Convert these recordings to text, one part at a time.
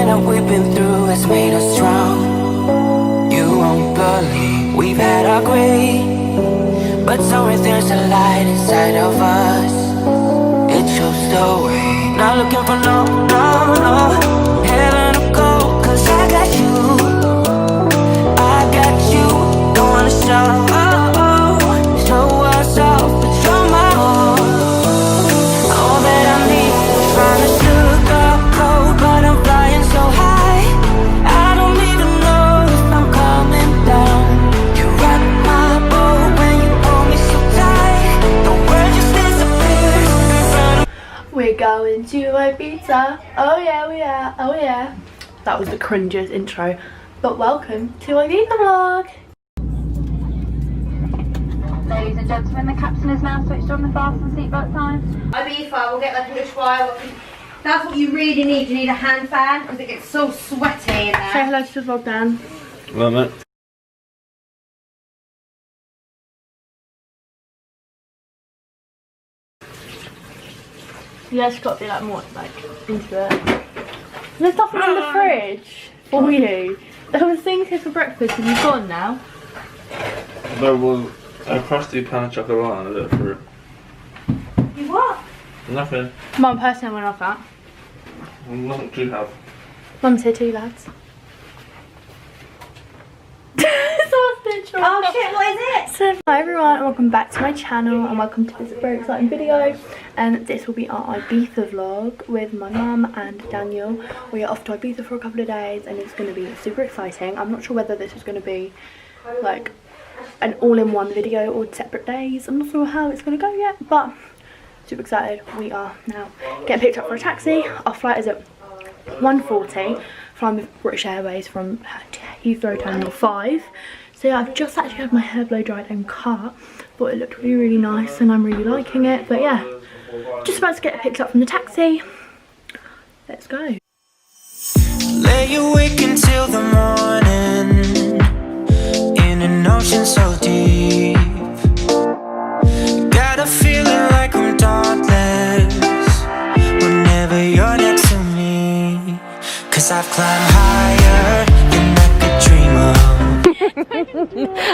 that we've been through has made us strong. You won't believe we've had our gray, but somewhere there's a light inside of us. It shows the way. Not looking for no heaven or gold, 'cause I got you. I got you. Don't wanna show us off, but you're my all. All that I need. Trying to sugarcoat, but I'm flying so high. I don't even know if I'm coming down. You rock my boat when you hold me so tight. The world just disappears in front of. We're going to Ibiza. Oh yeah, we are. Oh yeah. That was the cringiest intro. But welcome to Ibiza vlog. Ladies and gentlemen, the captain is now switched on the fasten seatbelt time. Ibiza, we'll get like an Ushuaia. That's what you really need. You need a hand fan because it gets so sweaty in there. Say hello to the vlog, Dan. Love it. You guys got to be like more like into it. There's nothing in the fridge for you. There was things here for breakfast and you've gone now. There was a crusty pan of chocolate and a little fruit. You what? Nothing. Mum personally went off that. Nothing to have. Mum's here too, lads. Oh shit, what is it? So hi everyone and welcome back to my channel and welcome to this very exciting video, and this will be our Ibiza vlog with my mum and Daniel. We are off to Ibiza for a couple of days and it's going to be super exciting. I'm not sure whether this is going to be like an all-in-one video or separate days. I'm not sure how it's going to go yet, but super excited. We are now getting picked up for a taxi. Our flight is at 1:40, flying with British Airways from Heathrow Terminal 5. So yeah, I've just actually had my hair blow dried and cut. Thought it looked really, really nice and I'm really liking it. But yeah, just about to get picked up from the taxi. Let's go. Lay awake until the morning in an ocean so deep. Got a feeling like I'm dauntless whenever you're next to me. 'Cause I've climbed higher than I could dream of.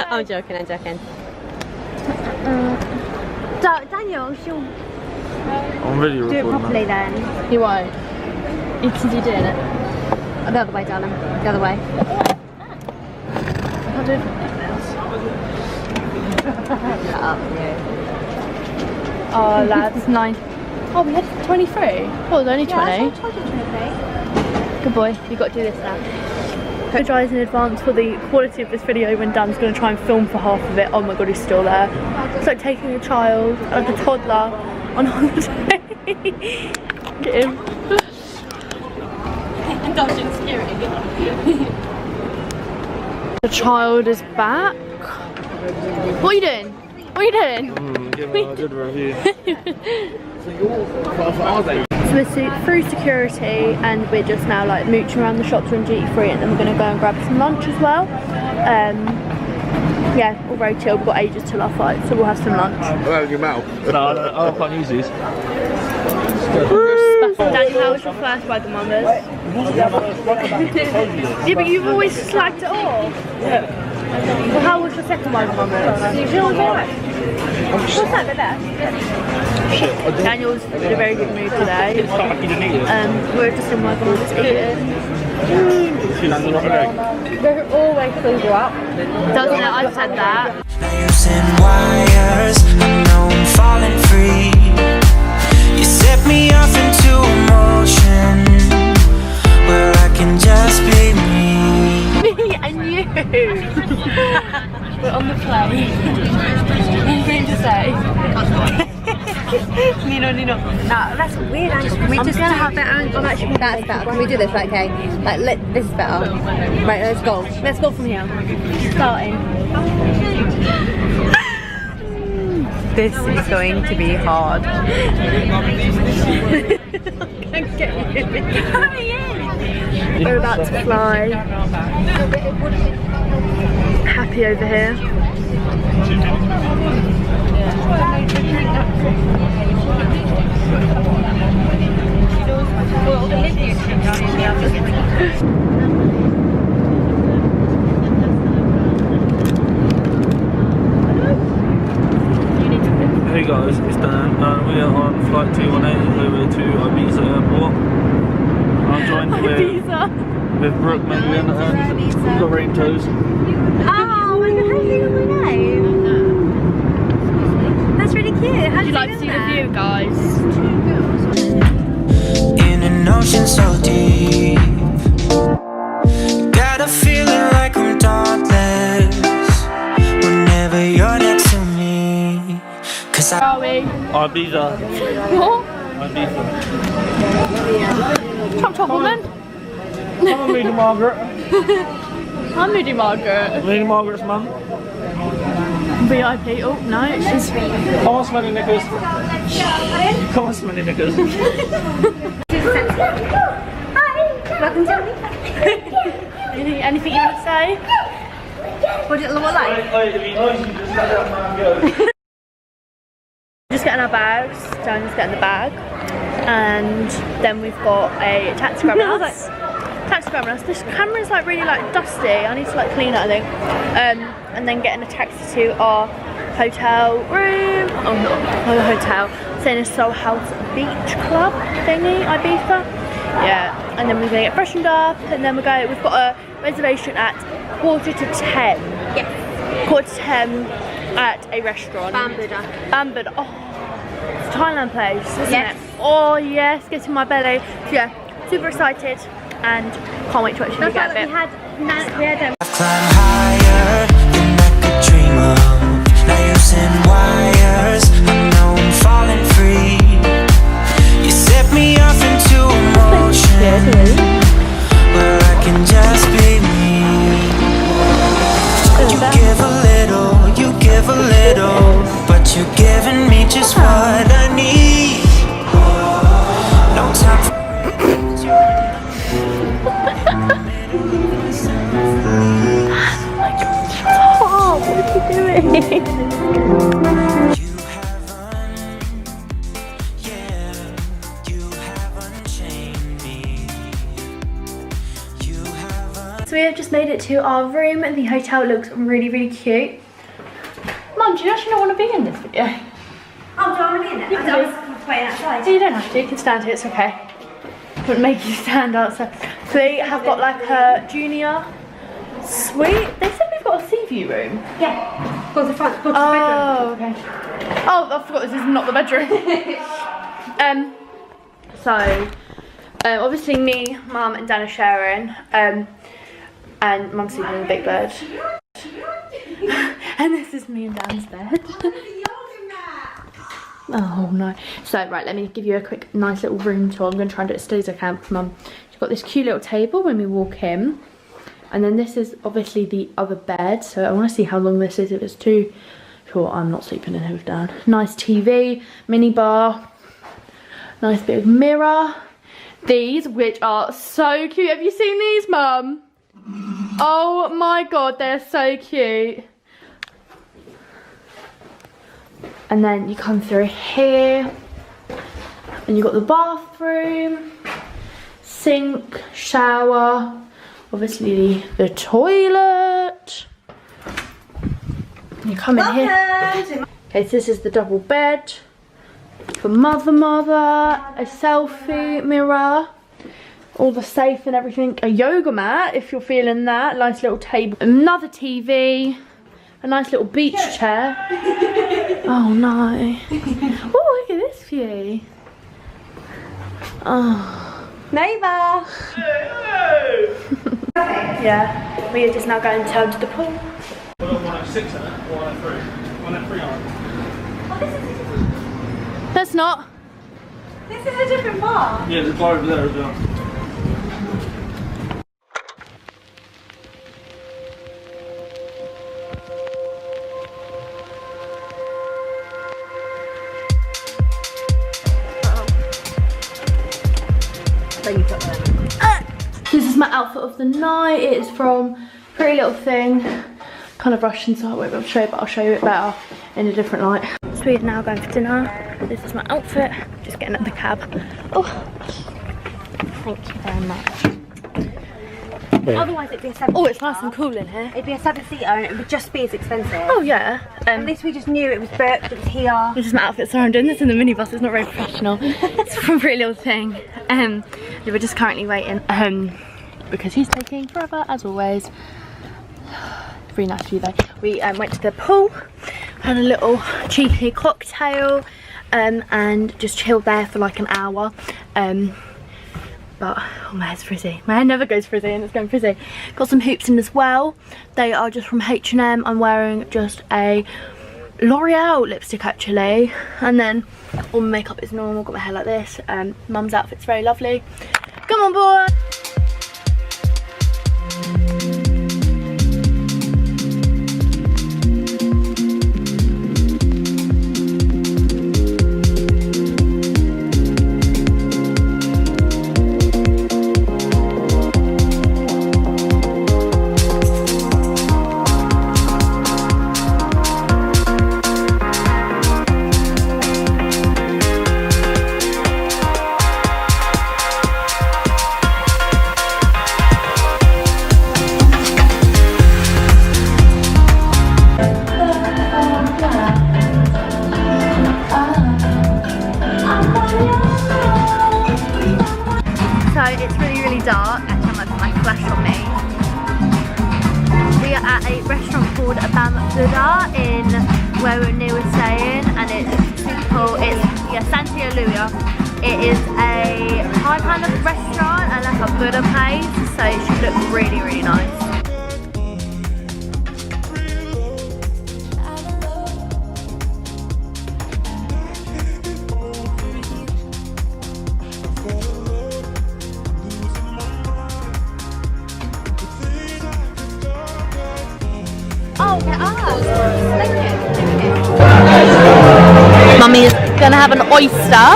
I'm joking, I'm joking. Daniel, she'll I'm really do it recording properly that. then. You won't. It's you doing it. The other way, darling. The other way. I'll do it. Shut up, you. Oh lads, 9. Oh, we had 23. Oh, it was only 20. Yeah, I told you 23. Good boy, you've got to do this now. Apologise in advance for the quality of this video when Dan's going to try and film for half of it. Oh my god, he's still there. It's like taking a child, like a toddler, on holiday. Get him. Indulgent security. The child is back. What are you doing? What are you doing? Give it a good review. So we're through security and we're just now like mooching around the shops in duty free, and then we're going to go and grab some lunch as well. Yeah, all very chill. We've got ages till our flight, so we'll have some lunch. Well, your mouth. No, I can't use these. Daniel, how was your first Wagamama's? Yeah, but you've always slagged it off. Yeah. Well, how was your second Wagamama's? You feel alright? What's that, the best? Daniel's in a very good mood today. We're just in Wagamama's eating. They're always fill you up. Doesn't it? I've said that. Using wires, I know I'm falling free. You set me off into emotion where I can just be me. Me and you. We're on the plane. What are you going to say? Nino. No, that's a weird angle. Can we just gonna have that angle? I'm actually that's better. Can we do this? Like, okay, like this is better. Right, let's go. Let's go from here. Starting. This is going to be hard. We're about to fly. Happy over here. With Brooke maybe and Lorraine Toes. Oh my god, how do you know my name? That's really cute. How Would you like to see the view, guys? In an ocean so deep, got a feeling like I'm dauntless whenever you're next to me. Cause I Are we? Ibiza. What? Ibiza. Chop chop woman. I'm Lady Margaret. I'm Moody Margaret. Lady Margaret's mum. VIP. Oh no, she's. Come on, smelly knickers. Come on, smelly knickers. Welcome to me. Anything you want to say? What like? If you noise, you just let that man go. Just getting our bags. Dan's getting the bag, and then we've got a taxi grabbing us. Taxi grabbing us. This camera's like really like dusty. I need to like clean it, I think. And then getting a taxi to our hotel room. Oh, not our hotel. Saying a Soul House Beach Club thingy, Ibiza. Yeah. And then we're gonna get freshened up, and then we've got a reservation at 9:45. Yes. 9:45 at a restaurant. Bambuda. Oh, it's a Thailand place, isn't it? Oh yes, gets in my belly. So, yeah, super excited and can't wait to actually get a bit. I've climbed higher than I could dream of. Now using wires, I know I'm falling free. You set me off into emotion where I can just be me. You give a little, but you're giving me just what I need. No time for Oh, what are you doing? So we have just made it to our room. The hotel looks really, really cute. Mum, do you actually not want to be in this video? Oh, do I want to be in it? I don't want to wait outside. So you don't have to, you can stand here, it's okay. Wouldn't make you stand outside. So we have got like a junior suite. They said we've got a sea view room. Yeah. Go to the front, go to the bedroom. Oh, okay. Oh, I forgot this is not the bedroom. Obviously me, Mum and Dan are sharing. And Mum's sleeping in the big bed. And this is me and Dan's bed. Oh no. So right, let me give you a quick nice little room tour. I'm going to try and do it as steady as I can because Mum, she's got this cute little table when we walk in. And then this is obviously the other bed. So I want to see how long this is. If it's too short, I'm not sleeping in here with Dan. Nice TV, mini bar, nice big mirror. These, which are so cute. Have you seen these, Mum? Oh my god, they're so cute. And then you come through here and you've got the bathroom, sink, shower, obviously the toilet. You come in here. Okay, so this is the double bed for mother, a selfie mirror, all the safe and everything, a yoga mat if you're feeling that, nice little table, another TV, a nice little beach chair. Oh no. Oh, look at this view. Oh. Neighbour. Yeah, we are just now going down to the pool. We've got 106 in it, 103. 103 on it. That's not. This is a different bar. Yeah, there's a bar over there as well. This is my outfit of the night. It is from Pretty Little Thing. Kind of Russian, so I won't be able to show you, but I'll show you it better in a different light. So we are now going for dinner. This is my outfit. Just getting at the cab. Oh, thank you very much. Otherwise it'd be a 7-seater. Oh, it's nice and cool in here. It'd be a 7-seater and it would just be as expensive. Oh yeah. At least we just knew it was booked, it was here. This is my outfit, sorry I'm doing this in the minibus, it's not very professional. It's from Pretty Little Thing. We're just currently waiting. because he's taking forever as always. Very nice view though. We went to the pool, had a little cheeky cocktail, and just chilled there for like an hour. But oh, my hair's frizzy. My hair never goes frizzy and it's going frizzy. Got some hoops in as well. They are just from H&M. I'm wearing just a L'Oreal lipstick actually, and then all my makeup is normal. Got my hair like this. Mum's outfit's very lovely. Come on, boy. Dark, actually I'm having my flash on me. We are at a restaurant called Bambuda in where we were staying, and it's super cool. It's Santa Lucia. It is a Thai kind of restaurant and like a Buddha place, so it should look really, really nice. Mummy is gonna have an oyster.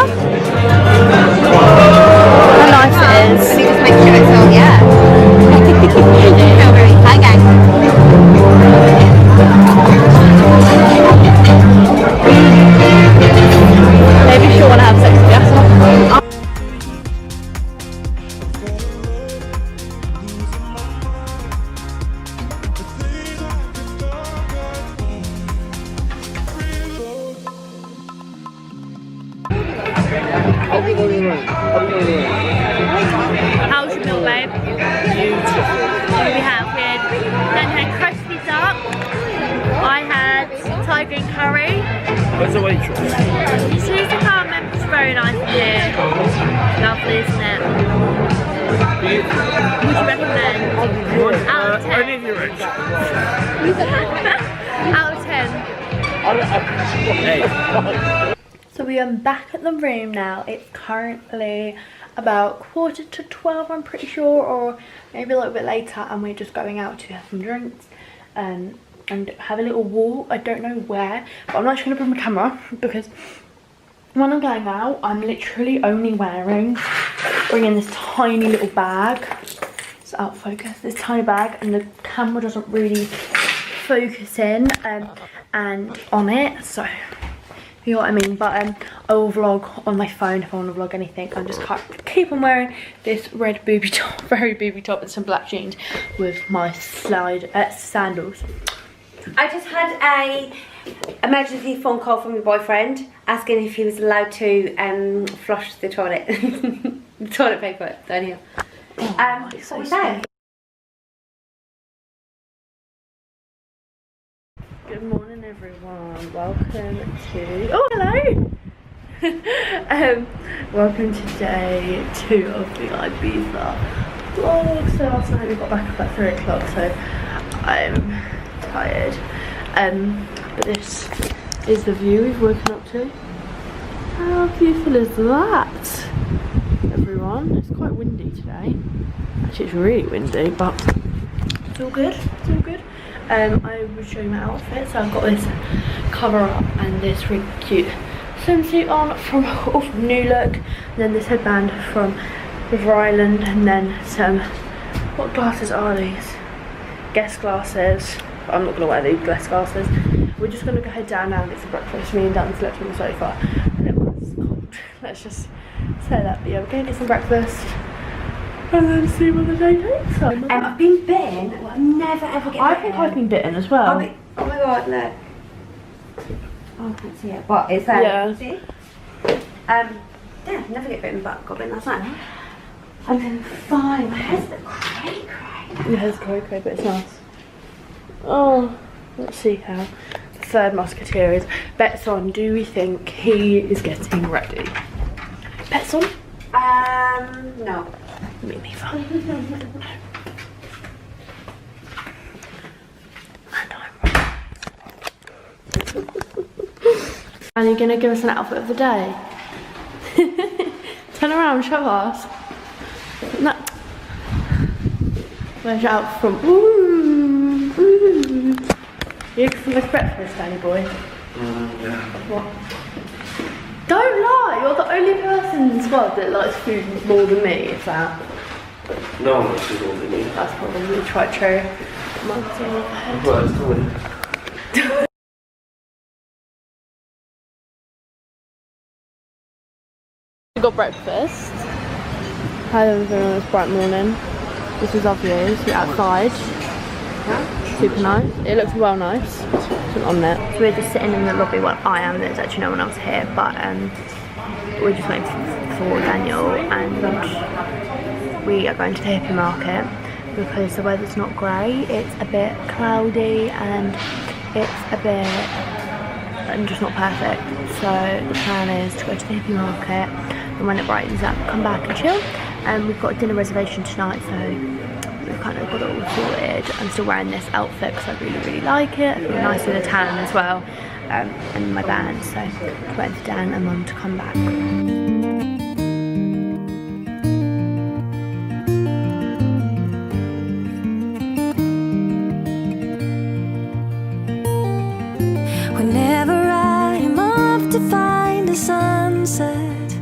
How nice it is. Let me just make sure it's all, yeah. Hi guys. Maybe she'll want to have sex with us. How's your meal, babe? Beautiful. We had then had crusty duck. I had Thai green curry. Where's the waitress? She's the car member. It's very nice in here. Lovely, isn't it? Would you recommend? Out of 10. Only if you're rich. Out of 10. Hey. So we are back at the room now. It's currently about 11:45, I'm pretty sure, or maybe a little bit later, and we're just going out to have some drinks and have a little walk. I don't know where, but I'm not actually going to bring my camera because when I'm going out, I'm literally only bringing this tiny little bag. It's out of focus. This tiny bag, and the camera doesn't really focus in and on it, so you know what I mean. But I will vlog on my phone if I want to vlog anything. I'm just keep on wearing this red booby top, very booby top, and some black jeans with my sandals. I just had a emergency phone call from my boyfriend asking if he was allowed to flush the toilet, the toilet paper down here. So so good morning, everyone. Welcome to hello. Welcome to day 2 of the Ibiza vlog. So last night we got back about 3 o'clock, so I'm tired. But this is the view we've woken up to. How beautiful is that, everyone? It's quite windy today. Actually, it's really windy, but it's all good. It's all good. I will show you my outfit. So I've got this cover up and this really cute swimsuit on from New Look, and then this headband from River Island, and then some, what glasses are these? Guest glasses. But I'm not going to wear these guest glasses. We're just going to go head down now and get some breakfast. Me and Dan slept on the sofa and it was cold. Let's just say that. But yeah, we're going to get some breakfast and then see what the day takes us. I've been bitten. Well, I never ever get I bitten. think I've been bitten as well. Oh my god, look. Oh, I can't see it. But it's there. Yeah. See? Yeah, never get bitten, but got bitten last night. I'm feeling fine. My hair's a bit cray-cray. Your hair's cray-cray, but it's nice. Oh, let's see how the third musketeer is. Bets on, do we think he is getting ready? Bets on? No. Me neither. No. And I'm ready. And you're gonna give us an outfit of the day? Turn around, show us. No. Where's your outfit from? Ooh, ooh. You looking for like breakfast, Danny boy? Yeah. What? Don't lie, you're the only person in the squad that likes food more than me, is that? No one likes it more than me. That's probably quite true. Well, it's cool. We got breakfast. Hi everyone, it's bright morning. This is our views, we're outside. Super nice. It looks well nice. It's on there. So we're just sitting in the lobby. Well, I am. There's actually no one else here, but we're just waiting for Daniel, and we are going to the hippie market because the weather's not great. It's a bit cloudy and it's a bit just not perfect. So the plan is to go to the hippie market, and when it brightens up, come back and chill. And we've got a dinner reservation tonight, so we've kind of got it all sorted. I'm still wearing this outfit because I really, really like it. I feel nice with a tan as well, and my band. So I'm waiting for Dan and Mum to come back. Whenever I'm off to find a sunset,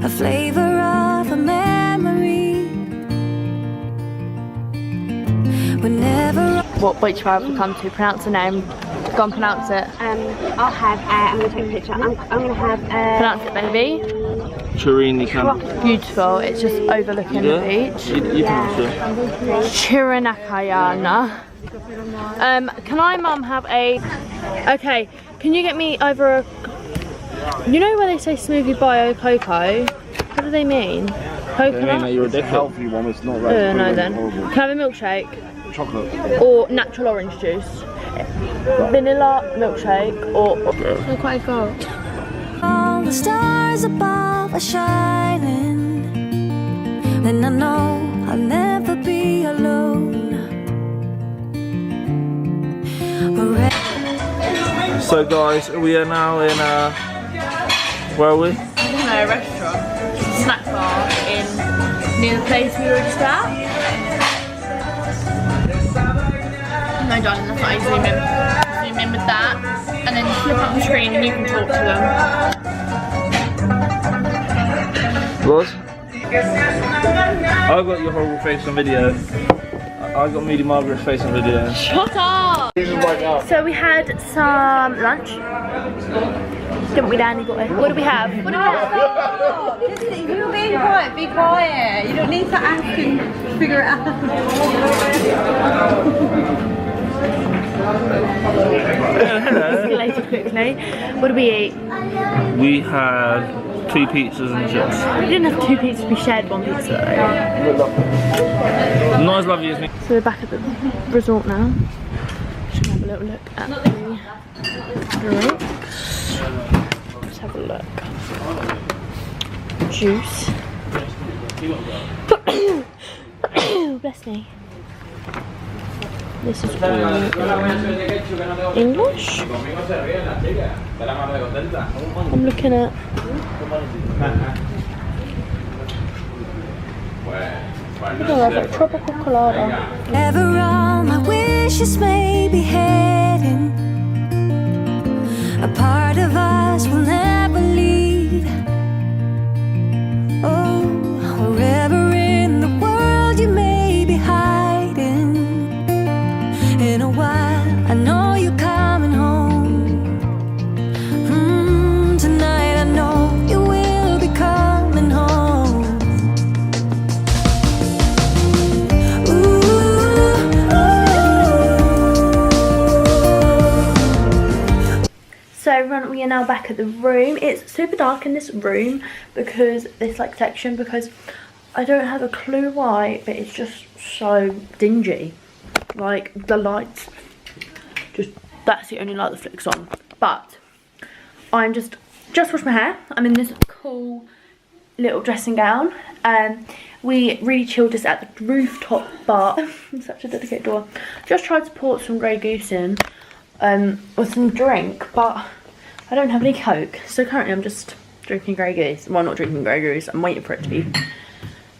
a flavor of a memory. Whenever Which tribe we come to? Pronounce the name. Go and pronounce it. I'll have, I'm going to take a picture. I'm going to have, Pronounce it, baby. Chirini can. Beautiful. It's just overlooking the beach. You pronounce it. Chirinakayana. Can I, Mum, have a... Okay, can you get me over a... You know where they say smoothie bio cocoa? What do they mean? Coconut? They mean that you're a dickhead. Healthy one, it's not that. No then. Horrible. Can I have a milkshake? Chocolate. Or natural orange juice? Vanilla milkshake or... They're quite good. all the stars above are shining, then I know I'll never be alone. So guys, we are now in where are we? A restaurant, snack bar near the place we were just at. No darling, that's not how you zoom in. Zoom in with that, and then flip up the screen and you can talk to them. What? I got your horrible face on video. I got Meaty Margaret's face on video. Shut up! So we had some lunch. Didn't we, Danny? What do we have? What do we have? If you're being quiet, be quiet. You don't need to ask and figure it out. Escalated quickly. What did we eat? We had 2 pizzas and chips. We didn't have 2 pizzas, we shared 1 pizza though. Not as lovely as me. So we're back at the resort now. Just have a little look at the drinks. Let's have a look. Juice. Bless me. This is all English. I'm looking at like tropical colada. Ever all my wishes may be heading, a part of us will never leave. Oh, wherever in the world you may be hiding, in a while I know you're coming home. Tonight I know you will be coming home. So everyone, we are now back at the room. It's super dark in this room because this like section, because I don't have a clue why, but it's just so dingy. Like, the lights, just, that's the only light that flicks on. But I'm just washed my hair. I'm in this cool little dressing gown. We really chilled just at the rooftop bar. Such a dedicated door. Just tried to pour some Grey Goose in with some drink, but I don't have any Coke. So currently I'm just drinking Grey Goose. Well, not drinking Grey Goose. I'm waiting for it to be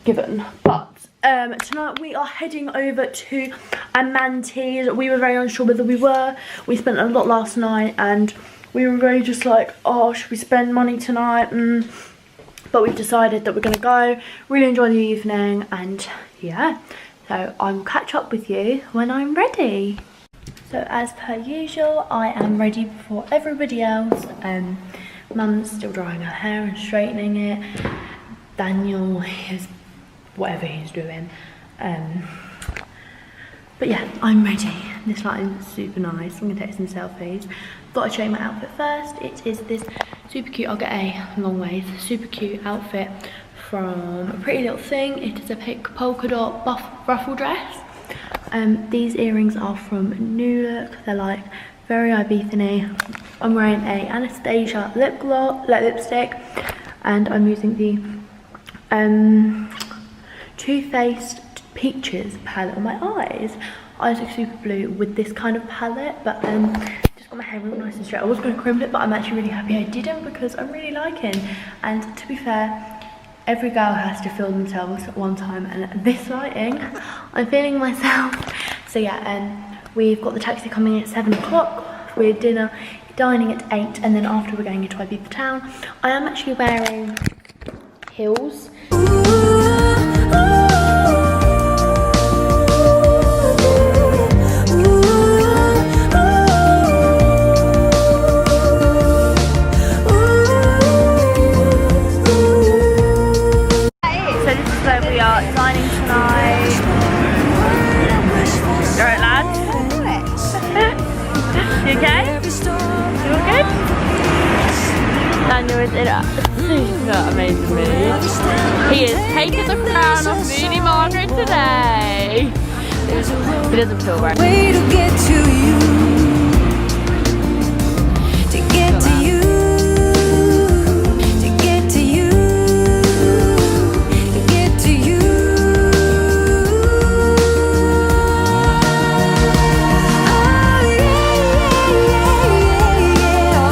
given. But tonight we are heading over to Amante's. We were very unsure whether we were. We spent a lot last night and we were very just like, oh, should we spend money tonight? But we've decided that we're going to go, really enjoy the evening, and yeah. So I will catch up with you when I'm ready. So as per usual, I am ready before everybody else. Mum's still drying her hair and straightening it. Daniel is whatever he's doing. But yeah, I'm ready. This lighting is super nice. I'm gonna take some selfies. Thought I'd show you my outfit first. It is this super cute, I'll get a long waist, super cute outfit from a Pretty Little Thing. It is a pink polka dot ruffle dress. These earrings are from New Look. They're like very Ibiza-y. I'm wearing a Anastasia lipstick, and I'm using the Too Faced Peaches palette on my eyes. Eyes look super blue with this kind of palette, but just got my hair real nice and straight. I was going to crimp it, but I'm actually really happy I didn't because I'm really liking. And to be fair, every girl has to film themselves at one time, and this lighting, I'm feeling myself. So yeah, we've got the taxi coming in at 7 o'clock. We're dining at 8, and then after we're going into Ibiza town. I am actually wearing heels. We are dining tonight. You alright, lads? You okay? You all good? Daniel is in a super amazing mood. He is taking the crown off Moody Margaret today. He doesn't feel right. Way to get to you, to get to you, to get to you, to get to you. Oh yeah, yeah, yeah,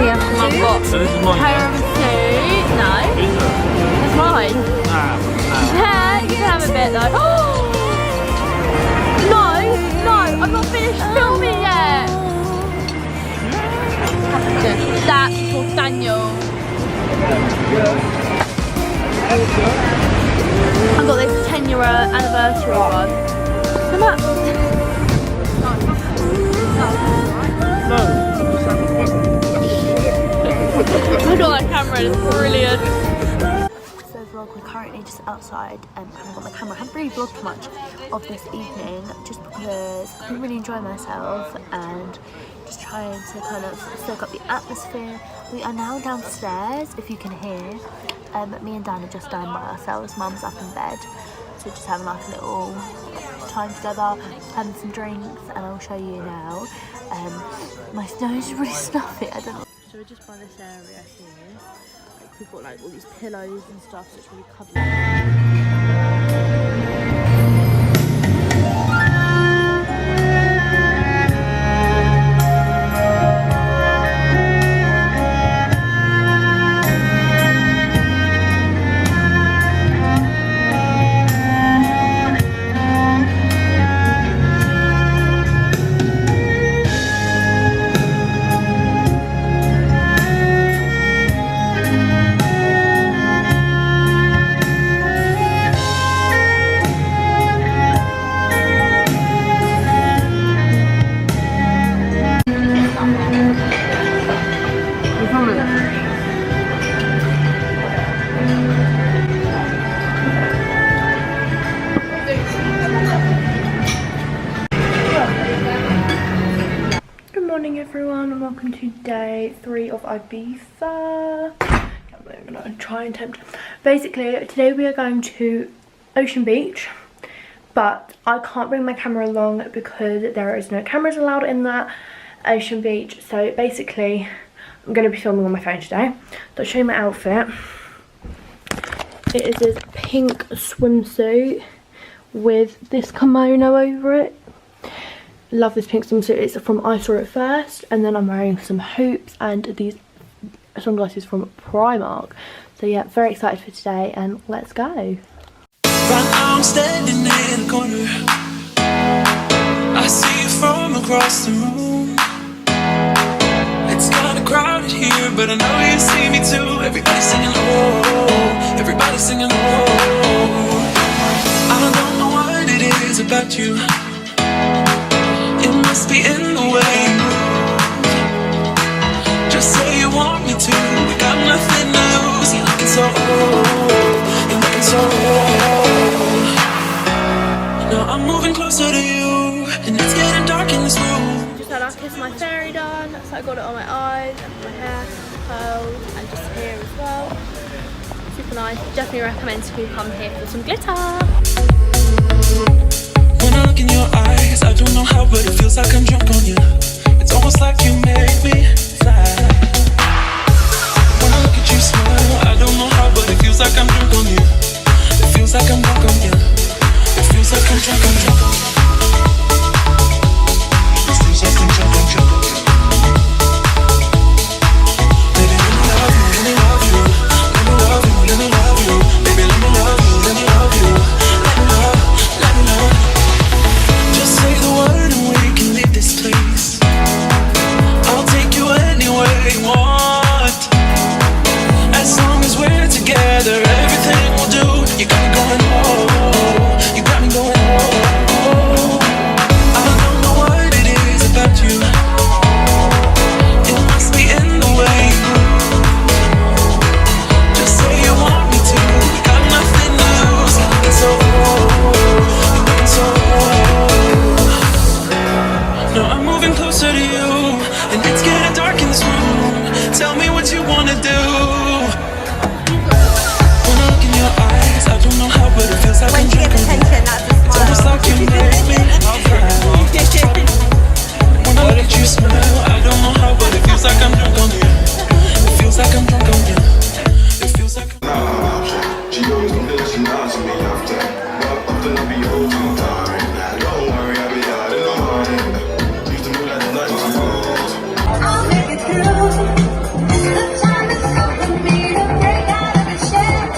yeah. I've got tiramisu. No, it's mine. Yeah, you can have a bit though. No, I'm not finished filming yet. That's for Daniel. I've got this 10-year anniversary one. Come up. I got that camera, it's brilliant. So vlog, we're currently just outside and I've got my camera. I haven't really vlogged much of this evening just because I've been really enjoying myself and just trying to kind of soak up the atmosphere. We are now downstairs, if you can hear. Me and Dan are just down by ourselves. Mum's up in bed, so just having like a little time together, having some drinks, and I'll show you now. My nose is really stuffy, I don't know. So we're just by this area here. Like, we've got like all these pillows and stuff, so it's really covered. Good morning everyone and welcome to day 3 of Ibiza. Can't believe I'm gonna try and tempt. Basically, today we are going to Ocean Beach, but I can't bring my camera along because there is no cameras allowed in that Ocean Beach. So basically, I'm going to be filming on my phone today. So I'll show you my outfit. It is this pink swimsuit with this kimono over it. Love this pink swimsuit. It's from I Saw It First, and then I'm wearing some hoops and these sunglasses from Primark. So yeah, very excited for today, and let's go. Right now I'm standing in a corner. I see you from across the room. It's kinda crowded here, but I know you see me too. Everybody's singing oh, everybody's singing oh. I don't know what it is about you. It must be in the way you move. Just say you want me to. We got nothing to lose. You're looking so old. You're looking so old. Now I'm moving closer to you, and it's getting dark in this room. Just had our Kiss My Fairy done, so I got it on my eyes and my hair, curls, and just here as well. Super nice. Definitely recommend you come here for some glitter. When I look in your eyes, I don't know how, but it feels like I'm drunk on you. It's almost like you make me fly. When I look at you smile, I don't know how, but it feels like I'm drunk on you. It feels like I'm drunk on you. It feels like I'm drunk on you. It feels like I'm drunk on you. Baby, let me love you, let me love you. Let me love you, let me love you. Baby, let me love you, let me love you. Let me love, let me love. Just say the word and we can leave this place. I'll take you anywhere you want. As long as we're together, everything we'll do. You got me going oh, you got me going oh. I don't know what it is about you. It must be in the way you move. Just say you want me to. We got nothing to lose. You're looking so old. You're looking so old. Now I'm moving closer to you, and it's getting dark in this room. Tell me what you wanna do. When I look in your eyes, I don't know how, but it feels like I'm drunk on you. It's almost like you make me cry. When I look at you smile, I don't know how, but it feels like I'm drunk on you. It feels like I'm drunk on you. It feels like She always gonna feel she nods to me after. But often I'll be holding tight. Don't worry, I'll be out in the morning. Used to move like the night was cold. I'll make it through. The time is up for me to break out of the shell.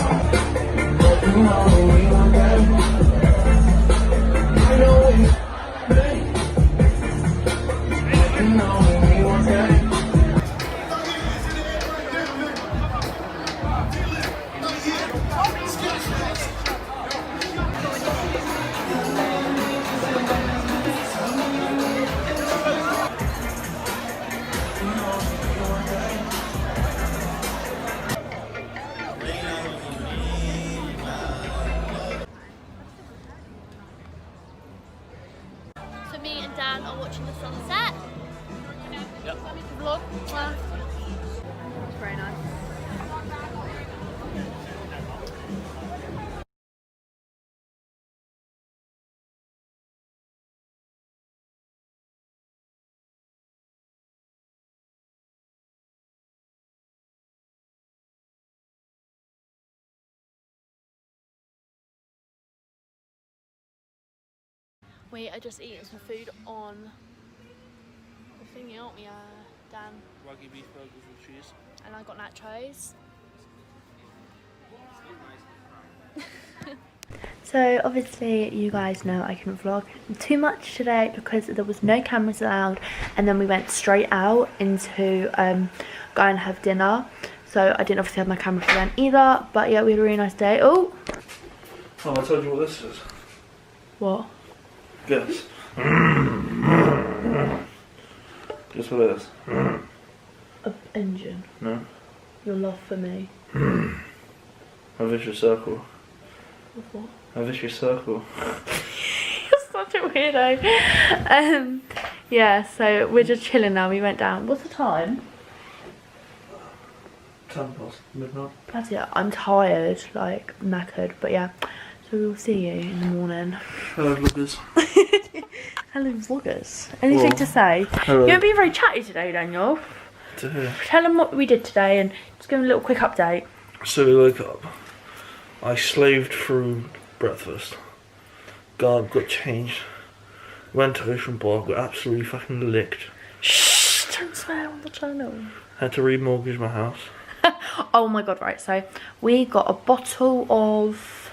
So me and Dan are watching the sunset. Yep. Vlog. Wow. It's very nice. We are just eating some food on the thingy, aren't we, Dan? Wagyu beef burgers with cheese. And I got nachos. So obviously you guys know I couldn't vlog too much today because there was no cameras allowed, and then we went straight out into go and have dinner. So I didn't obviously have my camera for then either, but yeah, we had a really nice day. Oh, I told you what this is. what? Guess. Guess what it is. A engine. No. Your love for me. A vicious circle. With what? A vicious circle. You're such a weirdo. Yeah, so we're just chilling now. We went down. What's the time? 10 past midnight. That's it. I'm tired, like knackered, but yeah. So we'll see you in the morning. Hello vloggers. Hello vloggers. Anything to say? Hello. You're being very chatty today, Daniel. To hear. Tell them what we did today and just give them a little quick update. So we woke up. I slaved through breakfast. Got changed. Went to Ocean Park, got absolutely fucking licked. Shh, don't swear on the channel. Had to remortgage my house. Oh my god, right, so we got a bottle of,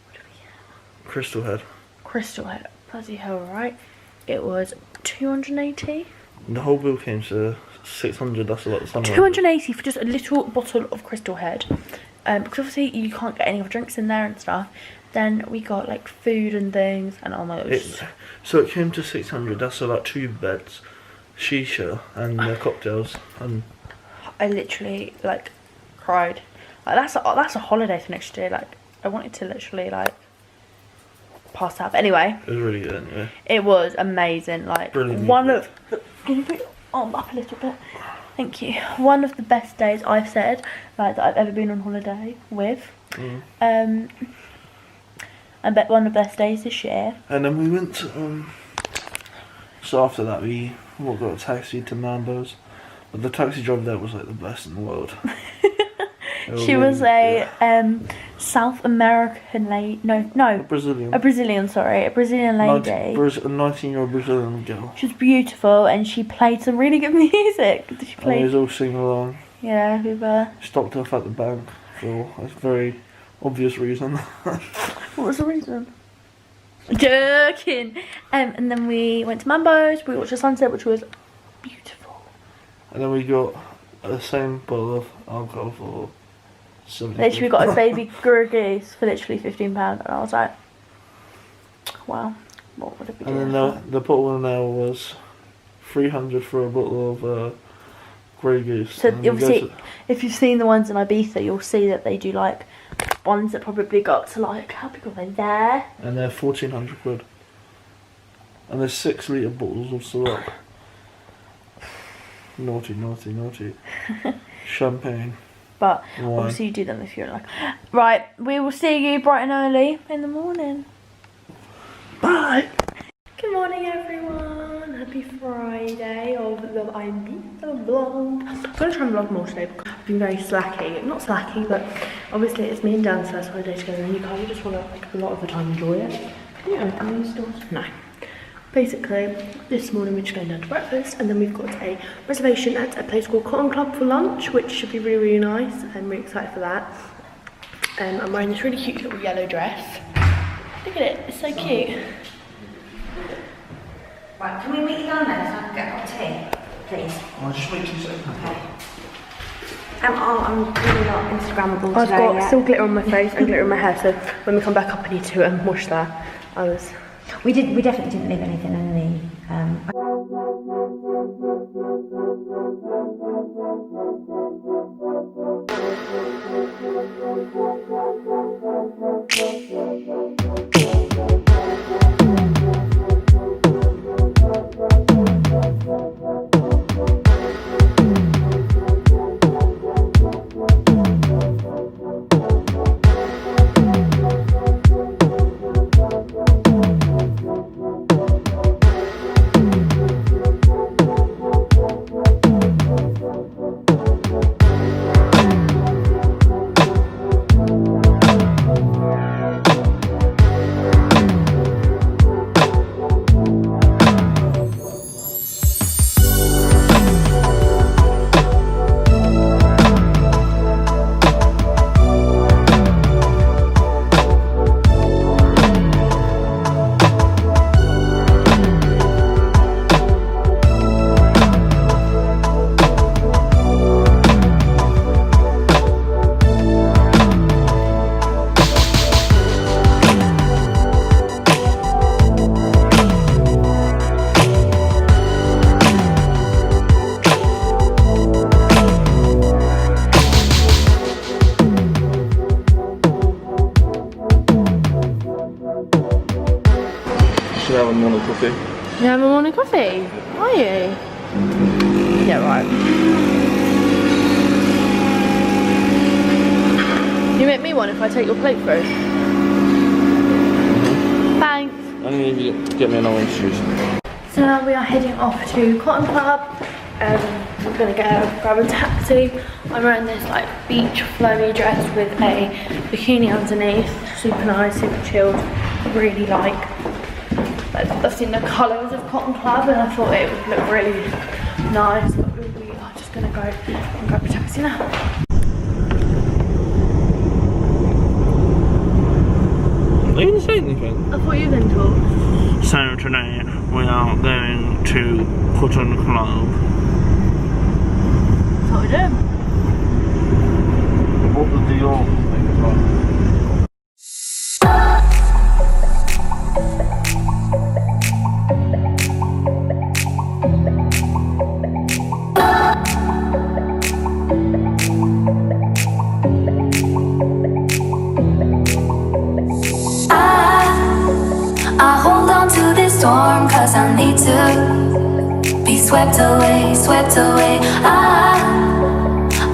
what did we get? Crystal Head. Crystal Head, bloody hell, right? It was 280. The whole bill came to 600, that's a lot of 280 for just a little bottle of Crystal Head. Because obviously you can't get any other drinks in there and stuff. Then we got like food and things, and oh my gosh. So it came to 600, that's about 2 beds, shisha and cocktails. And I literally like cried. Like, that's a holiday for next year. Like I wanted to literally like pass out. But anyway, it was really good anyway. it was amazing. Like Brilliant. Can you put your arm up a little bit? Thank you. One of the best days I've said like that I've ever been on holiday with. I bet one of the best days this year. And then we went to, so after that we got a taxi to Mambo's. But the taxi driver there was like the best in the world. She was a South American lady. No, Brazilian. a Brazilian. Sorry, a Brazilian lady. A 19-year-old Brazilian girl. She was beautiful, and she played some really good music. She And we played. was all singing along. Yeah, we were. Stopped off at the bank for a very obvious reason. What was the reason? Joking. And then we went to Mambo's. We watched the sunset, which was beautiful. And then we got the same bottle of alcohol for 70. Literally, we got a baby goose for literally £15, and I was like, wow, what would it be? And then the bottle in there was 300 for a bottle of Grey Goose. So And then we go obviously, to- if you've seen the ones in Ibiza, you'll see that they do like ones that probably got to like, how big are they there? and they're 1,400 quid. And there's 6 litre bottles of syrup. Naughty, naughty, naughty. Champagne. But Wine. obviously you do them if you're like, right, we will see you bright and early in the morning. Bye! Good morning everyone, happy Friday of the Ibiza vlog. I'm going to try and vlog more today because I've been very slacky. Not slacky, but obviously it's me and Dan's first holiday together and you kind of just want to like a lot of the time enjoy it. Can you open these doors? No. Basically, this morning we're just going down to breakfast and then we've got a reservation at a place called Cotton Club for lunch, which should be really, really nice. I'm really excited for that. I'm wearing this really cute little yellow dress. Look at it, it's so cute. Right, can we meet you down there so I can get a cup of tea, please? I'll just wait 2 seconds. Okay. I'm really not Instagrammable I've today got yet. still glitter on my face and glitter in my hair, so when we come back up I need to wash that. We definitely didn't leave anything in the. Should have a morning coffee. You have a morning coffee? Are you? Yeah, right. You make me one if I take your plate through? Thanks. I'm going to get me an orange juice. So now we are heading off to Cotton Club. We're going to grab a taxi. I'm wearing this like beach flowy dress with a bikini underneath. Super nice, super chilled. Really like. I've seen the colours of Cotton Club and I thought it would look really nice. But we are just going to go and grab a taxi now. Are you going to say anything? I thought you were going to talk. So today we are going to Cotton Club. That's what we're doing. What the Dior thing as well. I hold on to this storm cause I need to be swept away, swept away.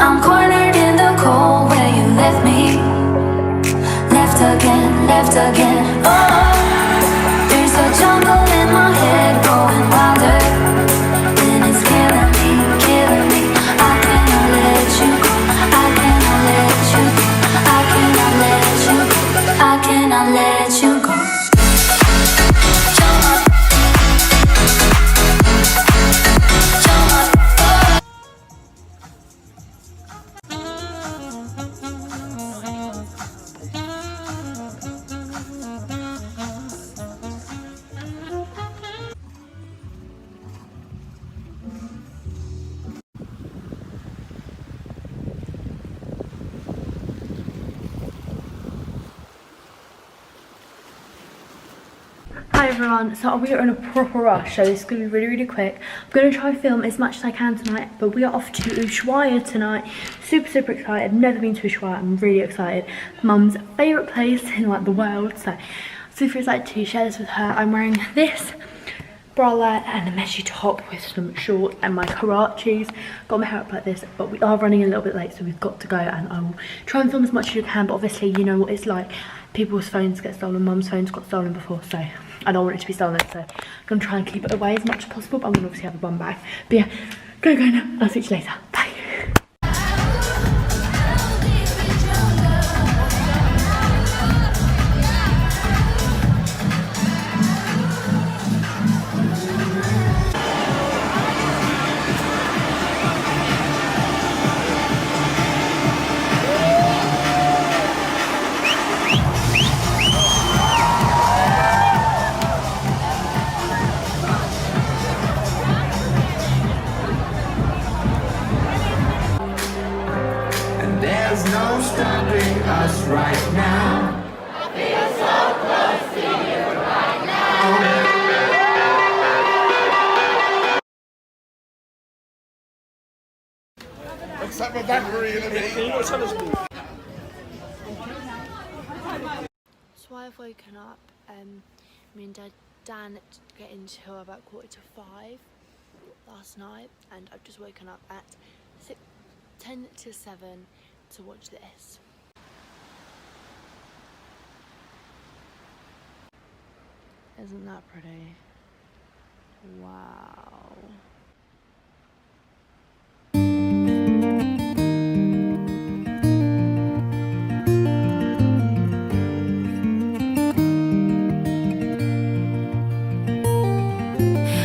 I'm cornered in the cold where you left me. Left again, left again. Oh, there's a jungle in my head growing wilder, and it's killing me, killing me. I cannot let you go, I cannot let you go, I cannot let you go, I cannot let you go. Hi everyone, so we are in a proper rush, so this is going to be really quick. I'm going to try and film as much as I can tonight, but we are off to Ushuaia tonight. Super excited. I've never been to Ushuaia. I'm really excited. Mum's favourite place in like the world, so super excited to share this with her. I'm wearing this bralette and a meshy top with some shorts and my Karachis. Got my hair up like this, but we are running a little bit late, so we've got to go, and I will try and film as much as you can, but obviously you know what it's like. People's phones get stolen. Mum's phone's got stolen before, so I don't want it to be stolen, so I'm going to try and keep it away as much as possible, but I'm going to obviously have a bum bag. But yeah, go now. I'll see you later. Bye. There's no stopping us right now. I feel so close to you right now. Except my battery in a minute. So I've woken up, me and Dan get into about 5:45 last night, and I've just woken up at 10 to 7 to watch this. Isn't that pretty? Wow.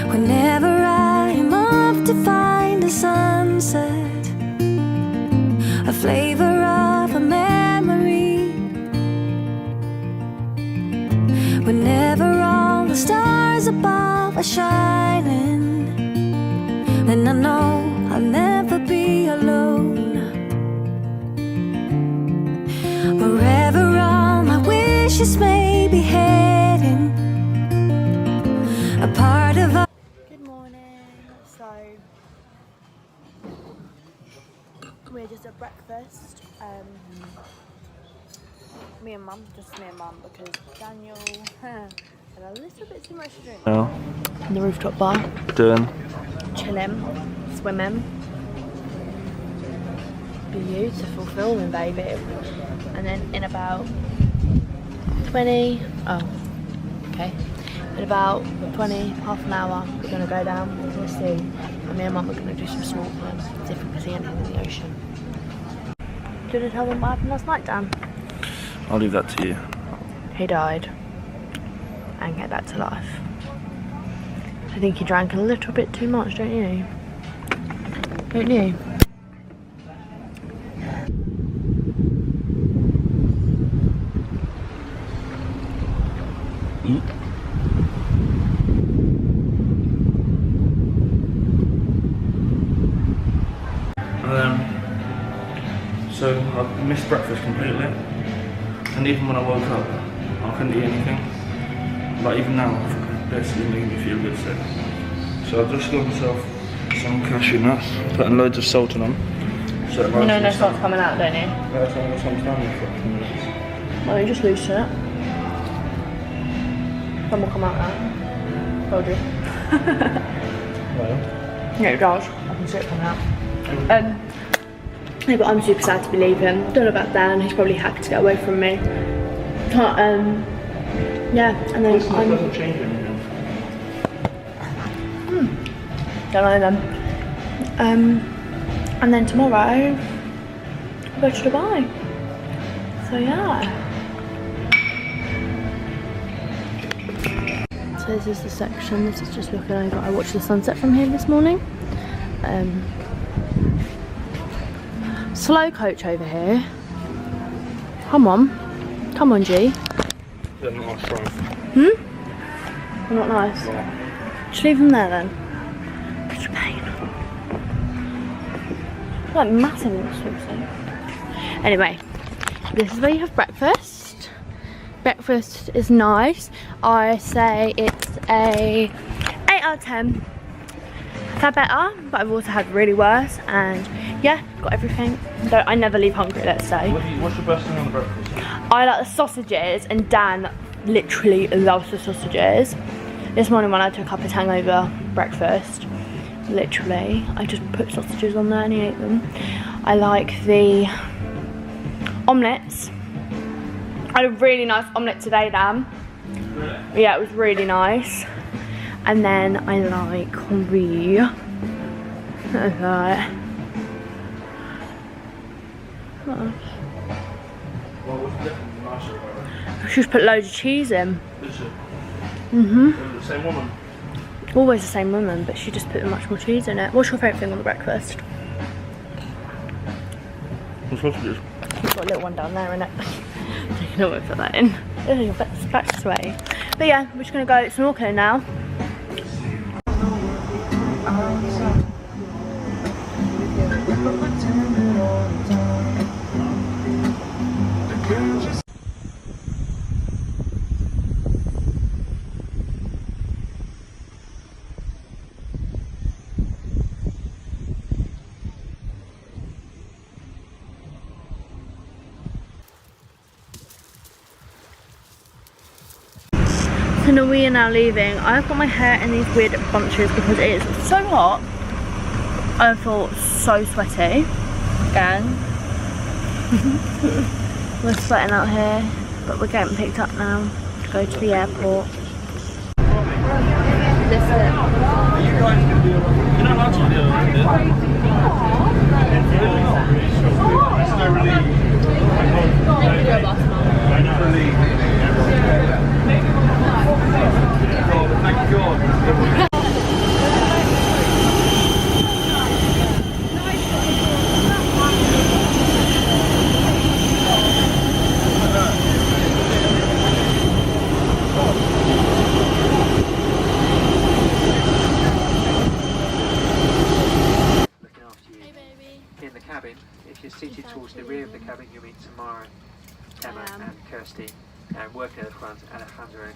Whenever I'm off to find a sunset, a flavor of a memory, whenever all the stars above are shining, then I know I'll never be alone. Wherever all my wishes may be heading, a part of our Good morning. So we're just at breakfast. Me and Mum, just me and Mum, because Daniel had a little bit too much to drink. Oh, In the rooftop bar, doing. chilling, swimming. Beautiful filming, baby. and then in about 20, oh, okay, in about 20, half an hour, we're going to go down to the sea, and me and Mum are going to do some snorkeling, see if we can see anything in the ocean. Do you want to tell them what happened last night, Dan? I'll leave that to you. He died and came back to life. I think he drank a little bit too much, don't you? Don't you? So I missed breakfast completely, and even when I woke up, I couldn't eat anything. But even now, it's basically making me feel good sick. So I've just got myself some cashew nuts, putting loads of salt in them. So You know no salt's coming out, don't you? That's what I'm standing for. Well, you just loosen it. Some will come out now. Told you. Well, Yeah, it does. I can see it coming out. Yeah, but I'm super sad to be leaving. Don't know about Dan, he's probably happy to get away from me. But, yeah, and then listen, it doesn't change anything. Don't know then. And then tomorrow, I'll go to Dubai. So yeah. So this is the section, this is just looking over. I watched the sunset from here this morning. Slow coach over here. Come on. Come on, G. They're not nice, right? They're not nice. No. Just leave them there then. Such a pain. Like massive in the swimsuit. Anyway, this is where you have breakfast. Breakfast is nice. I say it's a 8 out of 10. I've had better, but I've also had really worse, and yeah, got everything. Though I never leave hungry, let's say. What's the best thing on the breakfast? I like the sausages, and Dan literally loves the sausages. This morning when I took up his hangover breakfast, literally, I just put sausages on there and he ate them. I like the omelettes. I had a really nice omelette today, Dan. Really? Yeah, it was really nice. And then I like curvy. That's right. What was the nicer about it? She just put loads of cheese in. Is it? Mhm. The same woman? Always the same woman, but she just put much more cheese in it. What's your favourite thing on the breakfast? The sausages. You've got a little one down there, innit? You can always put that in. Oh, your back's sweaty. But yeah, we're just gonna go snorkeling now. So now we are now leaving. I've got my hair in these weird bunches because it is so hot. I feel so sweaty. Gang. We're sweating out here, but we're getting picked up now to go to the airport. This is it. If you're seated towards the rear of the cabin, you'll meet Tamara, Emma and Kirsty, and working at the front, Alejandro,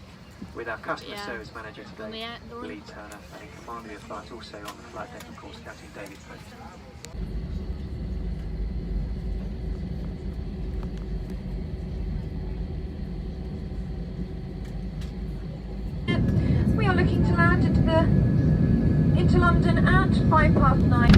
with our customer service manager today, Lee Turner, and in command of your flight also on the flight deck, of course, Captain David Pope. We are looking to land into London at 9:05.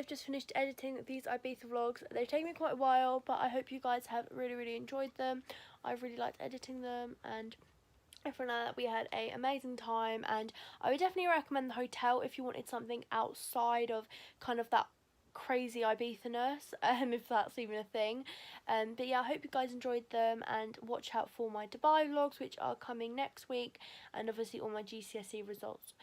I've just finished editing these Ibiza vlogs. They've taken me quite a while, but I hope you guys have really enjoyed them. I've really liked editing them, and I feel like that we had an amazing time, and I would definitely recommend the hotel if you wanted something outside of kind of that crazy Ibiza-ness, if that's even a thing. But yeah, I hope you guys enjoyed them, and watch out for my Dubai vlogs, which are coming next week, and obviously all my GCSE results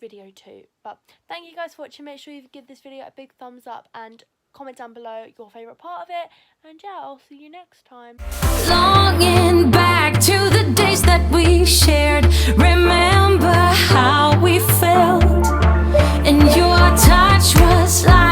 video too. But thank you guys for watching. Make sure you give this video a big thumbs up and comment down below your favourite part of it, and yeah, I'll see you next time. Longing back to the days that we shared. Remember how we felt, and your touch was like